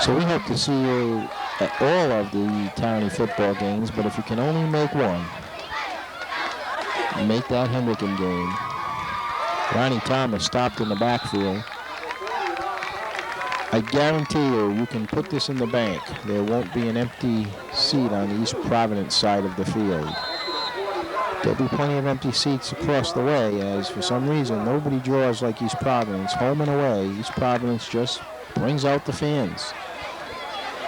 So we hope to see you at all of the Townie football games, but if you can only make one, make that Hendricken game. Ronnie Thomas stopped in the backfield. I guarantee you, you can put this in the bank. There won't be an empty seat on the East Providence side of the field. There'll be plenty of empty seats across the way, as for some reason, nobody draws like East Providence. Home and away, East Providence just brings out the fans.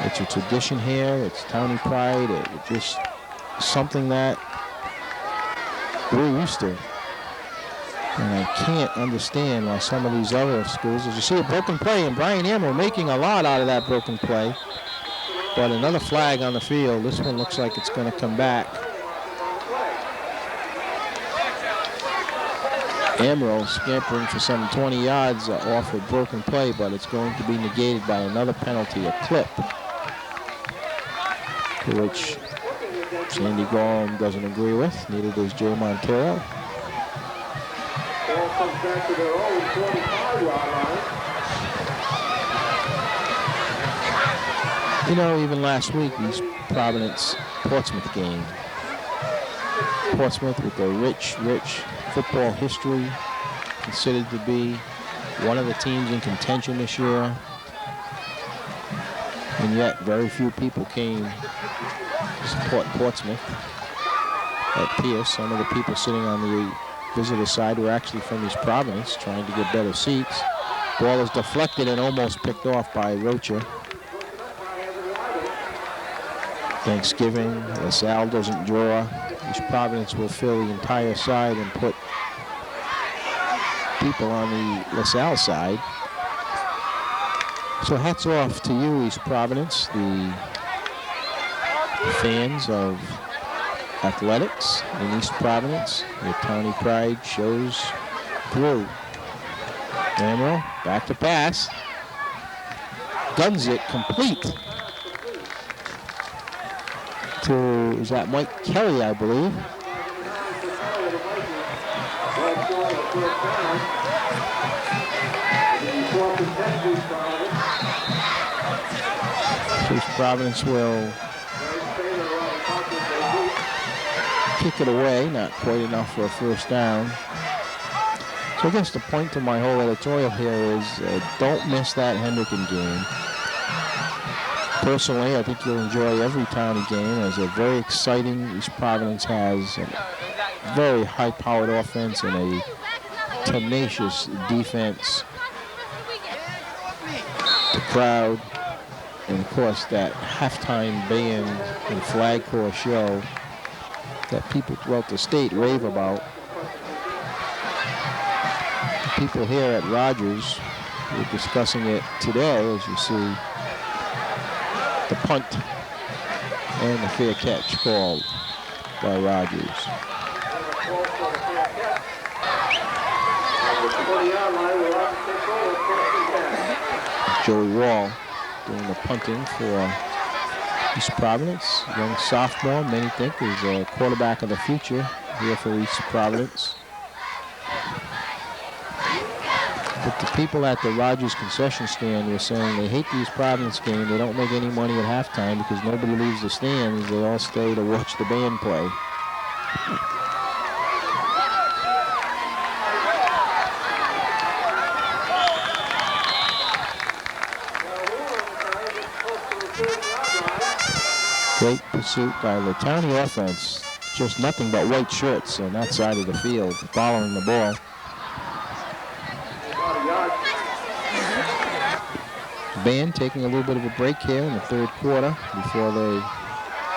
It's a tradition here. It's Townie pride. It's just something that we're used to. And I can't understand why some of these other schools, as you see a broken play, and Brian Amell making a lot out of that broken play. But another flag on the field. This one looks like it's going to come back. Amell scampering for some 20 yards off a broken play, but it's going to be negated by another penalty, a clip, to which Sandy Gorham doesn't agree with. Neither does Jay Montero. Comes back to their own 25-yard line. You know, even last week, East Providence Portsmouth game. Portsmouth with a rich football history, considered to be one of the teams in contention this year. And yet, very few people came to support Portsmouth at Pierce. Some of the people sitting on the visitor side were actually from East Providence, trying to get better seats. Ball is deflected and almost picked off by Rocher. Thanksgiving, Lasalle doesn't draw. East Providence will fill the entire side and put people on the LaSalle side. So hats off to you, East Providence, the fans of athletics in East Providence. Your Townie pride shows through. Amell back to pass. Guns it complete to, is that Mike Kelly, I believe. East Providence will kick it away, not quite enough for a first down. So I guess the point to my whole editorial here is don't miss that Hendricken game. Personally, I think you'll enjoy every Townie game, as a very exciting. East Providence has a very high-powered offense and a tenacious defense. The crowd, and of course that halftime band and flag corps show that people throughout the state rave about. The people here at Rogers, we're discussing it today, as you see the punt and the fair catch called by Rogers. Joey Wall doing the punting for East Providence, young sophomore, many think is a quarterback of the future here for East Providence. But the people at the Rogers concession stand were saying they hate the East Providence game. They don't make any money at halftime because nobody leaves the stands. They all stay to watch the band play. Great pursuit by the Townie offense. Just nothing but white shirts on that side of the field following the ball. Band taking a little bit of a break here in the third quarter before they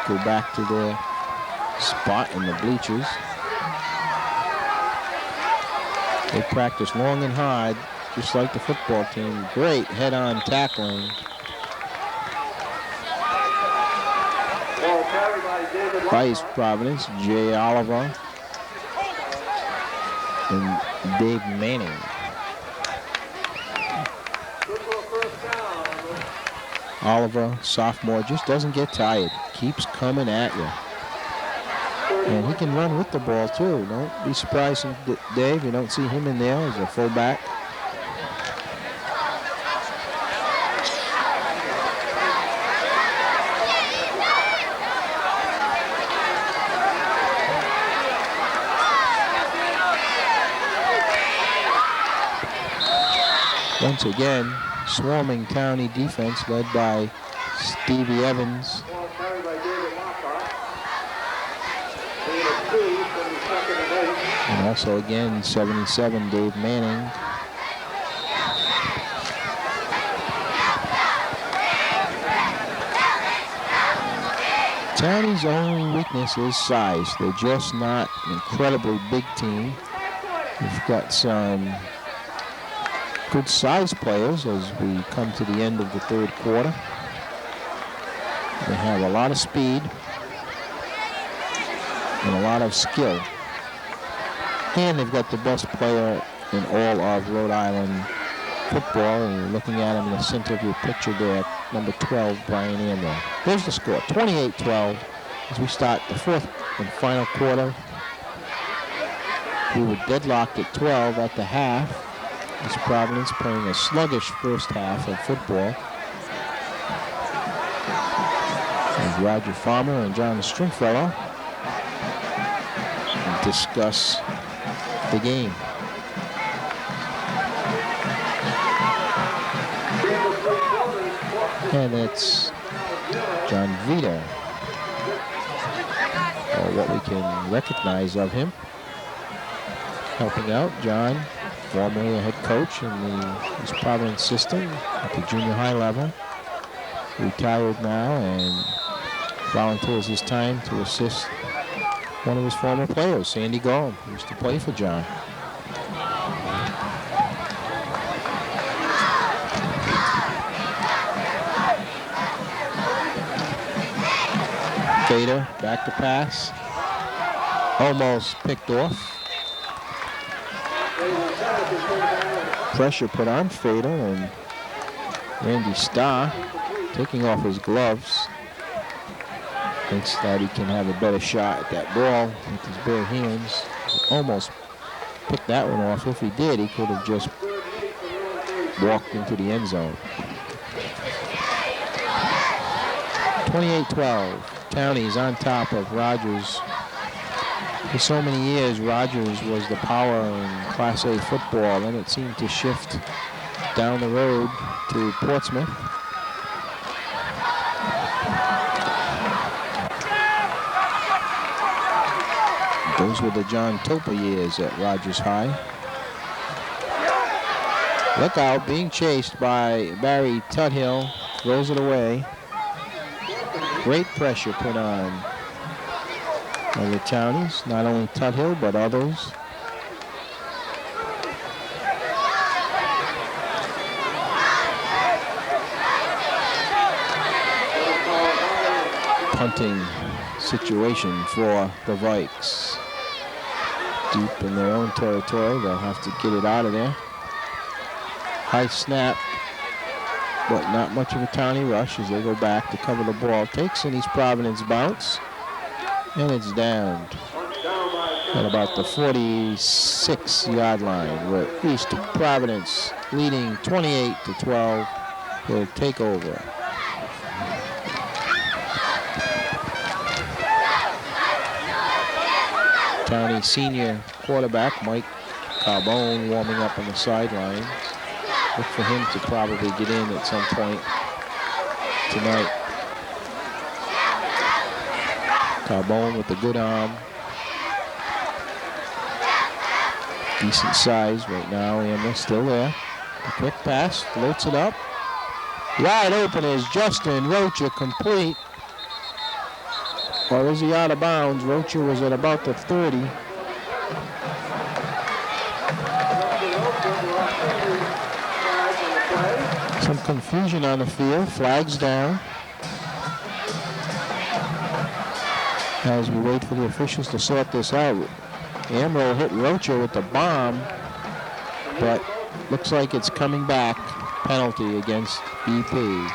go back to their spot in the bleachers. They practice long and hard, just like the football team. Great head-on tackling. By East Providence, Jay Oliver and Dave Manning. Oliver, sophomore, just doesn't get tired. Keeps coming at you. And he can run with the ball, too. Don't be surprised, Dave, you don't see him in there as a fullback. Once again, swarming Townie defense led by Stevie Evans. And also again, 77, Dave Manning. Townie's only weakness is size. They're just not an incredibly big team. We've got some good size players as we come to the end of the third quarter. They have a lot of speed and a lot of skill. And they've got the best player in all of Rhode Island football. And you're looking at him in the center of your picture there, number 12, Brian Amwell. Here's the score, 28-12, as we start the fourth and final quarter. We were deadlocked at 12 at the half. East Providence playing a sluggish first half of football. As Roger Farmer and John Stringfellow discuss the game. And it's John Vita, or what we can recognize of him, helping out. John, formerly a head coach in the East Providence system at the junior high level, retired now and volunteers his time to assist one of his former players, Sandy Gall, who used to play for John. Fader, back to pass. Almost picked off. Pressure put on Fader, and Randy Starr, taking off his gloves, thinks that he can have a better shot at that ball with his bare hands. Almost picked that one off. If he did, he could have just walked into the end zone. 28-12. Townie's on top of Rogers. For so many years, Rogers was the power in Class A football. Then it seemed to shift down the road to Portsmouth. Those were the John Topa years at Rogers High. Look out, being chased by Barry Tuthill. Throws it away. Great pressure put on by the Townies, not only Tuthill, but others. Punting situation for the Vikes. Deep in their own territory, they'll have to get it out of there. High snap, but not much of a Townie rush as they go back to cover the ball. Takes an East Providence bounce, and it's down at about the 46-yard line, where East Providence, leading 28-12, will take over. Townie senior quarterback Mike Carbone warming up on the sideline. Look for him to probably get in at some point tonight. Carbone with a good arm. Decent size right now. Amber's still there. A quick pass, floats it up. Wide open is Justin Rocha, complete. Or is he out of bounds? Rocha was at about the 30. Some confusion on the field. Flags down. As we wait for the officials to sort this out. Amro hit Rocha with the bomb, but looks like it's coming back. Penalty against BP.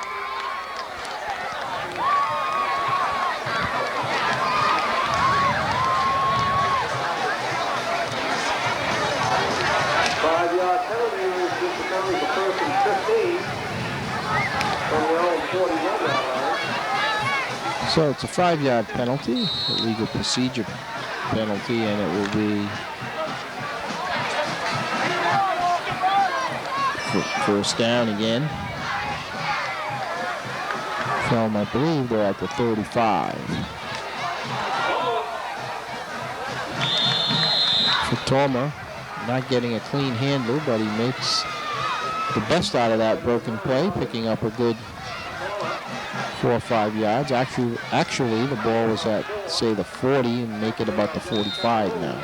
So it's a 5-yard penalty, a legal procedure penalty, and it will be First down again. From, I believe they're at the 35. Fatoma not getting a clean handle, but he makes the best out of that broken play, picking up a good 4 or 5 yards. Actually, the ball was at, say, the 40 and make it about the 45 now.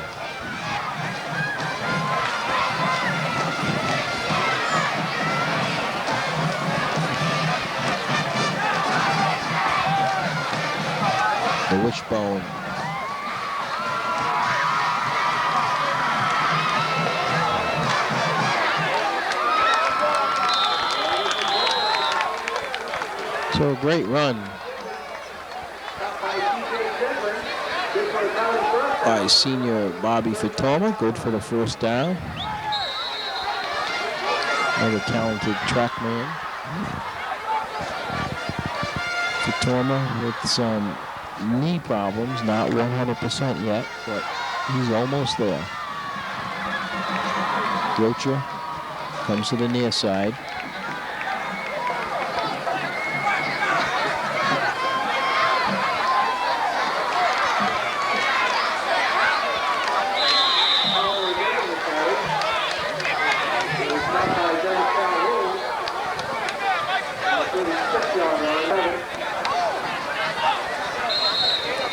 The wishbone. So a great run by senior Bobby Fatoma. Good for the first down. Another talented trackman. Fatoma with some knee problems, not 100% yet, but he's almost there. Rocha comes to the near side.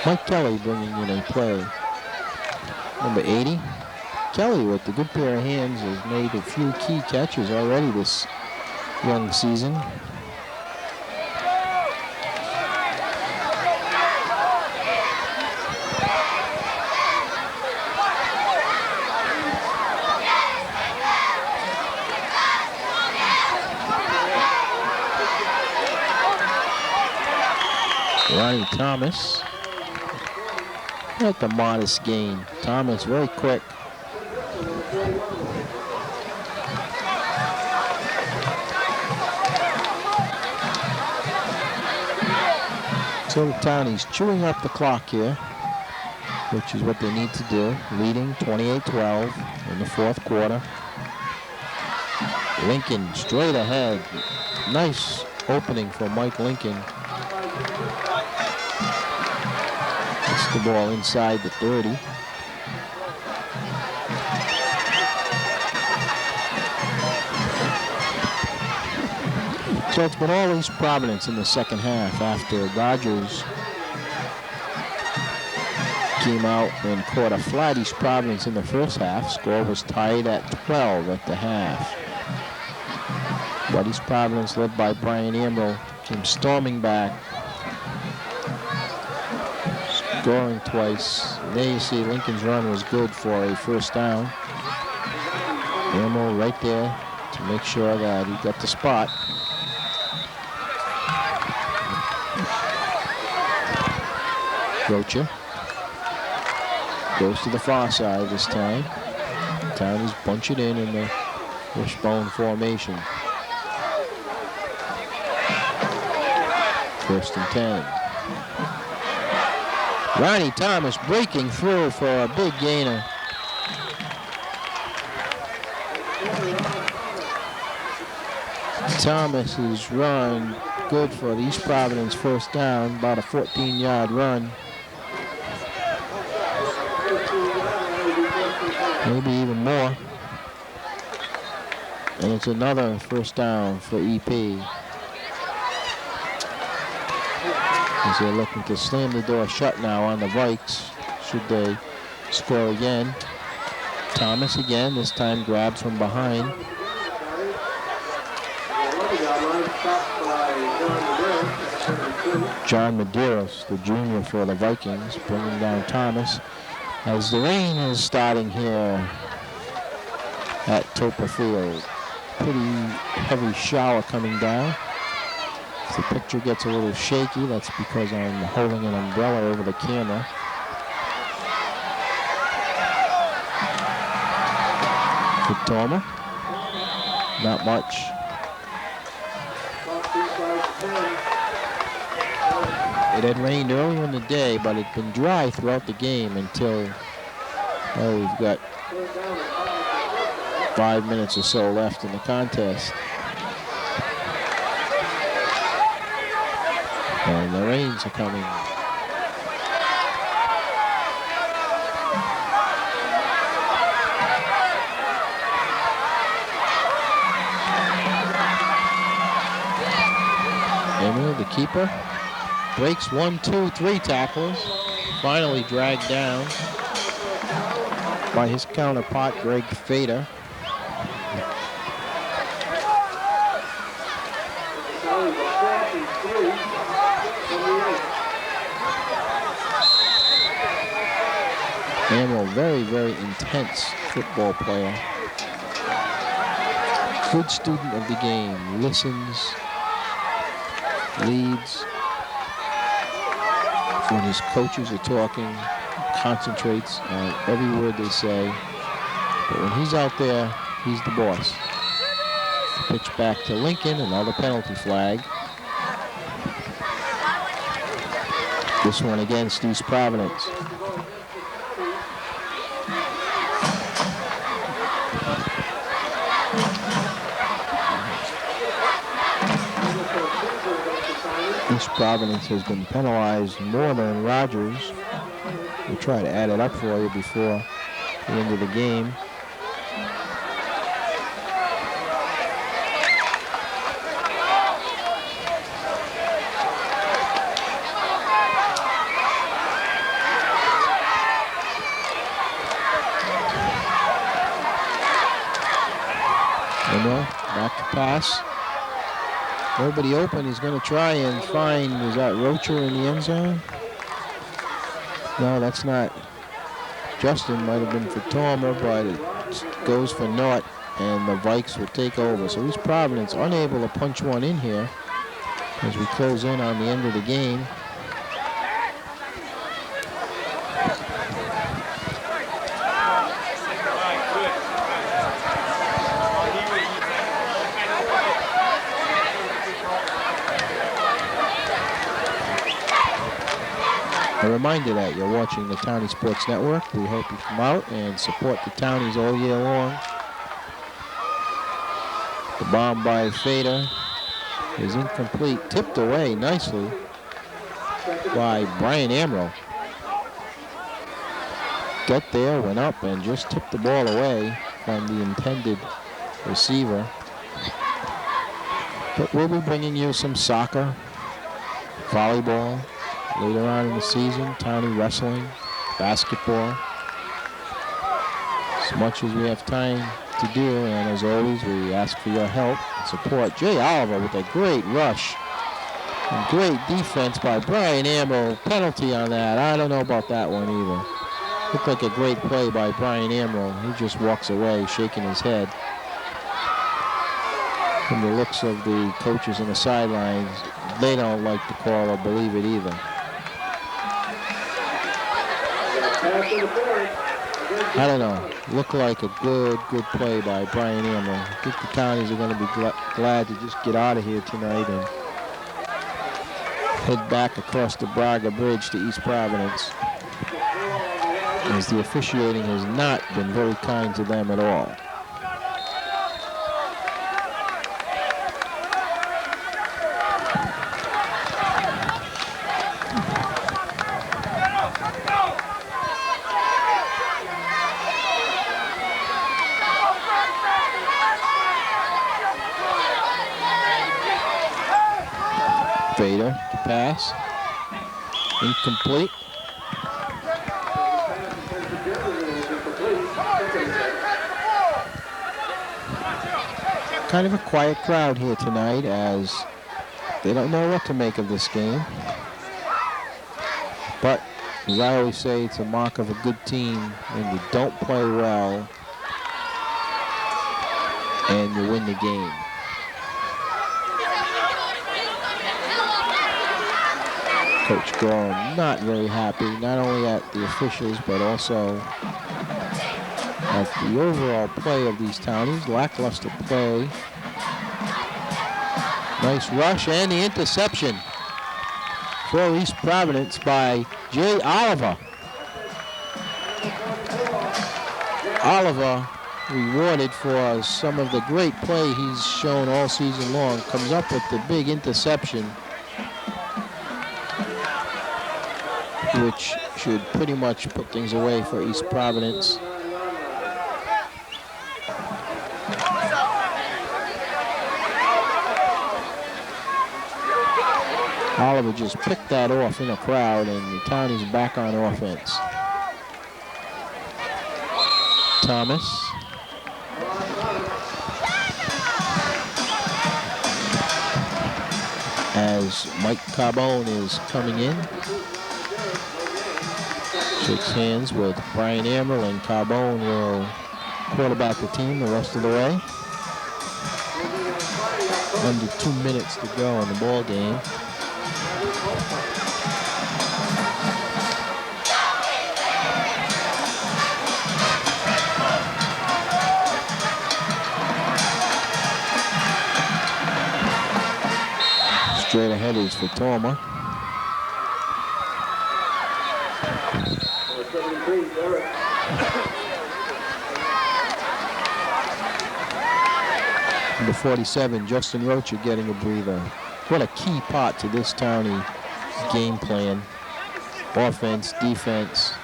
Mike Kelly bringing in a play. Number 80. Kelly with the good pair of hands has made a few key catches already this young season. Ronnie Thomas. Like a modest gain. Thomas very quick. So the Townies chewing up the clock here, which is what they need to do. Leading 28-12 in the fourth quarter. Lincoln straight ahead. Nice opening for Mike Lincoln. The ball inside the 30. So it's been all East Providence in the second half after Rogers came out and caught a flat East Providence in the first half. Score was tied at 12 at the half. But East Providence, led by Brian Amrell, came storming back, scoring twice. And there you see Lincoln's run was good for a first down. Amrell right there to make sure that he got the spot. Rocha goes to the far side this time. Townies bunch it in the wishbone formation. First and 10. Ronnie Thomas breaking through for a big gainer. Thomas's run good for the East Providence first down, about a 14-yard run. Maybe even more. And it's another first down for EP. As they're looking to slam the door shut now on the Vikes, should they score again. Thomas again, this time grabs from behind. John Medeiros, the junior for the Vikings, bringing down Thomas. As the rain is starting here at Topper Field. Pretty heavy shower coming down. If the picture gets a little shaky, that's because I'm holding an umbrella over the camera. Fatoma, not much. It had rained earlier in the day, but it's been dry throughout the game until, we've got 5 minutes or so left in the contest. And the rains are coming. Emil, the keeper, breaks 1, 2, 3 tackles. Finally dragged down by his counterpart, Greg Fader. Emil, very, very intense football player. Good student of the game, listens, leads when his coaches are talking, concentrates on every word they say. But when he's out there, he's the boss. Pitch back to Lincoln, another penalty flag. This one against East Providence. East Providence has been penalized more than Rogers. We'll try to add it up for you before the end of the game. Back to pass. Nobody open. He's going to try and find, is that Rocher in the end zone? No, that's not. Justin might have been for Tormer, but it goes for naught, and the Vikes will take over. So East Providence unable to punch one in here as we close in on the end of the game. A reminder that you're watching the Townie Sports Network. We hope you come out and support the Townies all year long. The bomb by Fader is incomplete, tipped away nicely by Brian Amro. Got there, went up, and just tipped the ball away from the intended receiver. But we'll be bringing you some soccer, volleyball, later on in the season, Townie wrestling, basketball. As much as we have time to do, and as always, we ask for your help and support. Jay Oliver with a great rush and great defense by Brian Amro. Penalty on that. I don't know about that one either. Looked like a great play by Brian Amro. He just walks away shaking his head. From the looks of the coaches on the sidelines, they don't like the call or believe it either. I don't know. Looked like a good play by Brian Amro. I think the Townies are going to be glad to just get out of here tonight and head back across the Braga Bridge to East Providence, as the officiating has not been very kind to them at all. Fader to pass. Incomplete. Kind of a quiet crowd here tonight, as they don't know what to make of this game. But as I always say, it's a mark of a good team when you don't play well and you win the game. Coach Gorham not very happy, not only at the officials, but also at the overall play of these Townies. Lackluster play. Nice rush and the interception for East Providence by Jay Oliver. Oliver rewarded for some of the great play he's shown all season long. Comes up with the big interception, which should pretty much put things away for East Providence. Oliver just picked that off in a crowd, and the Townies back on offense. Thomas. As Mike Carbone is coming in. Shakes hands with Brian Emerald, and Carbone will quarterback the team the rest of the way. Under 2 minutes to go in the ball game. Straight ahead is for Torma. Number 47, Justin Rocha getting a breather. What a key part to this Townie game plan. Offense, defense.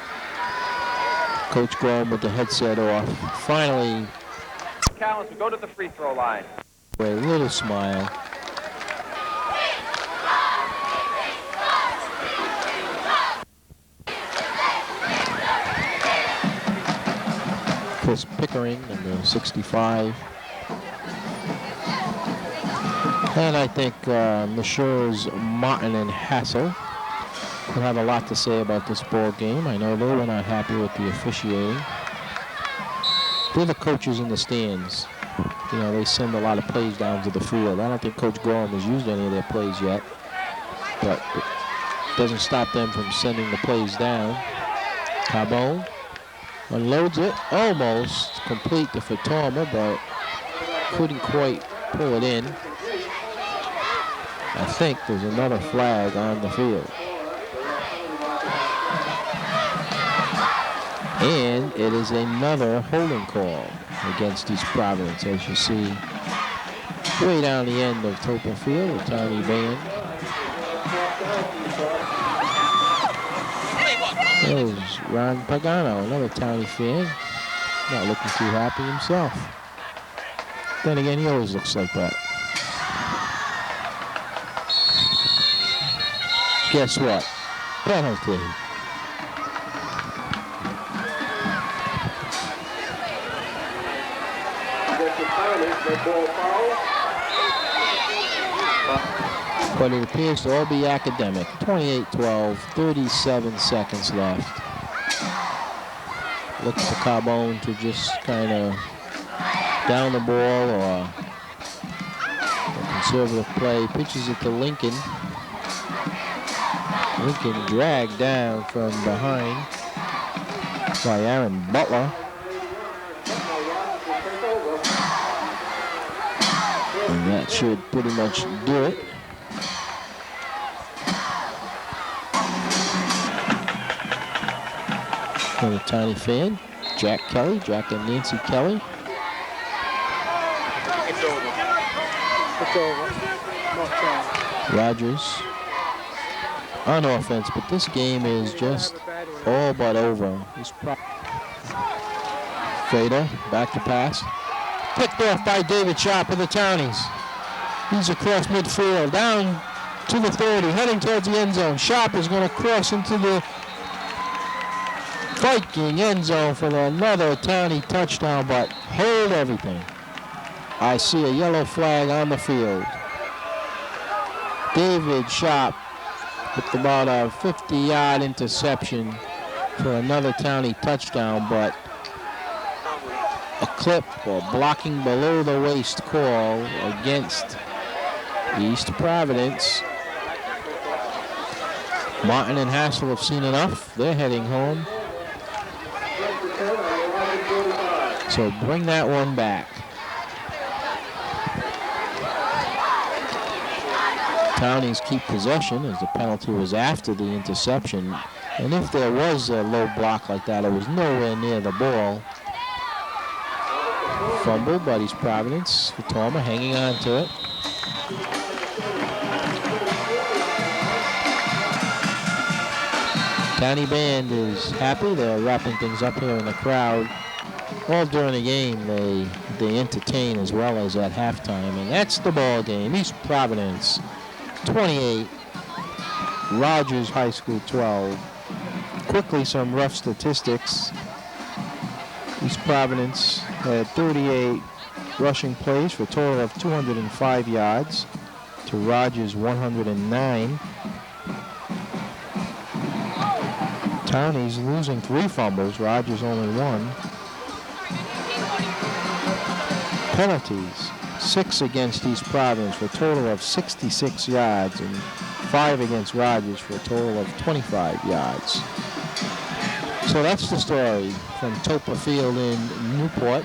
Coach Graham with the headset off. Finally, Callens will go to the free throw line. A little smile. Chris Pickering, number 65. And I think Messrs. Martin and Hassel will have a lot to say about this ball game. I know they were not happy with the officiating. They're the coaches in the stands. You know, they send a lot of plays down to the field. I don't think Coach Gorham has used any of their plays yet, but it doesn't stop them from sending the plays down. Carbone unloads it, almost complete to Fatoma, but couldn't quite pull it in. I think there's another flag on the field. And it is another holding call against East Providence, as you see way down the end of Topin Field, a Townie band. There's Ron Pagano, another Townie fan, not looking too happy himself. Then again, he always looks like that. Guess what? Penalty. But it appears to all be academic. 28-12, 37 seconds left. Looks for Carbone to just kind of down the ball or a conservative play. Pitches it to Lincoln. Lincoln dragged down from behind by Aaron Butler. And that should pretty much do it. Another Townie fan, Jack Kelly, Jack and Nancy Kelly. It's over. It's over. Rogers on offense, but this game is just all but over. Fader, back to pass. Picked off by David Sharp of the Townies. He's across midfield, down to the 30, heading towards the end zone. Sharp is going to cross into the Viking end zone for another Townie touchdown, but hold everything. I see a yellow flag on the field. David Sharp with about a 50-yard interception for another Townie touchdown, but a clip or blocking below the waist call against East Providence. Martin and Hassel have seen enough. They're heading home. So bring that one back. Townies keep possession as the penalty was after the interception. And if there was a low block like that, it was nowhere near the ball. Fumble, but East Providence. Fatoma hanging on to it. Townie band is happy. They're wrapping things up here in the crowd. All during the game, they entertain as well as at halftime, and that's the ball game. East Providence 28, Rogers High School 12. Quickly, some rough statistics. East Providence had 38 rushing plays for a total of 205 yards to Rogers 109. Townie's losing 3 fumbles, Rogers only 1. Penalties, 6 against East Providence for a total of 66 yards and 5 against Rogers for a total of 25 yards. So that's the story from Topa Field in Newport.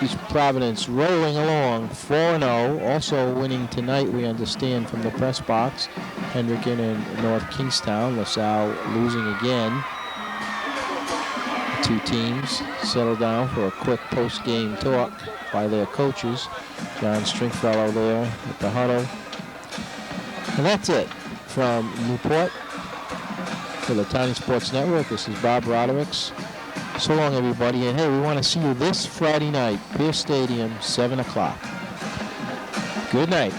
East Providence rolling along 4-0, also winning tonight, we understand, from the press box. Hendricken and North Kingstown. Lasalle losing again. The two teams settle down for a quick post-game talk by their coaches. John Stringfellow there at the huddle. And that's it from Newport. For the Townie Sports Network, this is Bob Rodericks. So long, everybody. And hey, we want to see you this Friday night, Pierce Stadium, 7 o'clock. Good night.